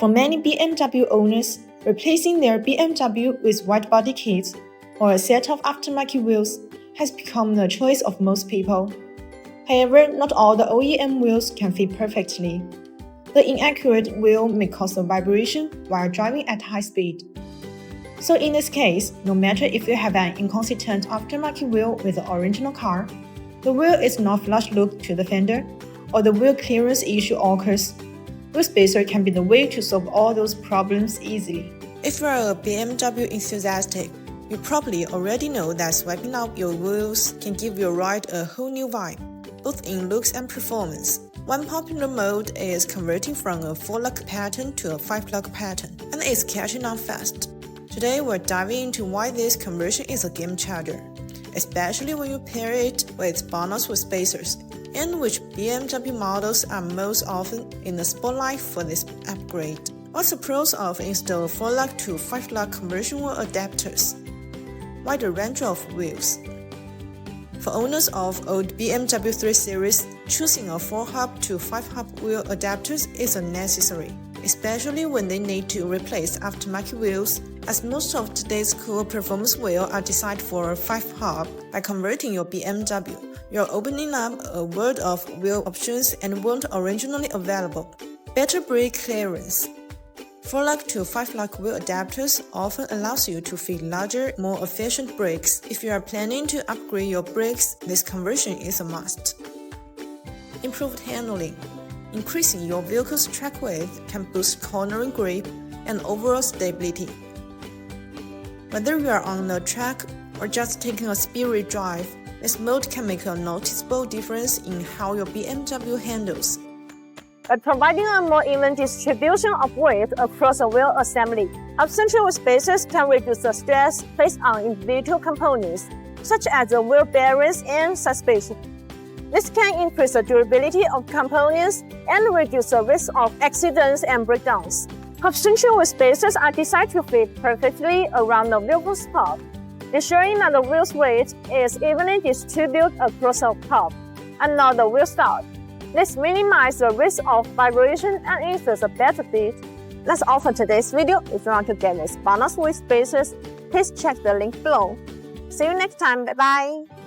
For many BMW owners, replacing their BMW with wide body kits or a set of aftermarket wheels has become the choice of most people. However, not all the OEM wheels can fit perfectly. The inaccurate wheel may cause a vibration while driving at high speed. So in this case, no matter if you have an inconsistent aftermarket wheel with the original car, the wheel is not flush look to the fender, or the wheel clearance issue occurs, wheel spacer can be the way to solve all those problems easily. If you are a BMW enthusiast, you probably already know that swiping out your wheels can give your ride a whole new vibe, both in looks and performance. One popular mode is converting from a 4-lock pattern to a 5-lock pattern, and it's catching on fast. Today we're diving into why this conversion is a game changer, especially when you pair it with BONOSS with spacers, and which BMW models are most often in the spotlight for this upgrade. What's the pros of installing 4-lock to 5-lock conversion wheel adapters? Wide range of wheels. For owners of old BMW 3 Series, choosing a 4-hub to 5-hub wheel adapters is a necessary, especially when they need to replace aftermarket wheels, as most of today's cool performance wheels are designed for a 5-hub. By converting your BMW, you're opening up a world of wheel options and weren't originally available. Better brake clearance. 4-lock to 5-lock wheel adapters often allows you to fit larger, more efficient brakes. If you are planning to upgrade your brakes, this conversion is a must. Improved handling. Increasing your vehicle's track width can boost cornering grip and overall stability. Whether you are on the track or just taking a spirit drive, this mode can make a noticeable difference in how your BMW handles. By providing a more even distribution of weight across the wheel assembly, central wheel spacers can reduce the stress placed on individual components, such as the wheel bearings and suspension. This can increase the durability of components and reduce the risk of accidents and breakdowns. Central wheel spacers are designed to fit perfectly around the vehicle's top, ensuring that the wheel's weight is evenly distributed across the top and not the wheel stud. This minimizes the risk of vibration and ensures a better fit. That's all for today's video. If you want to get this BONOSS wheel spacers, please check the link below. See you next time. Bye-bye.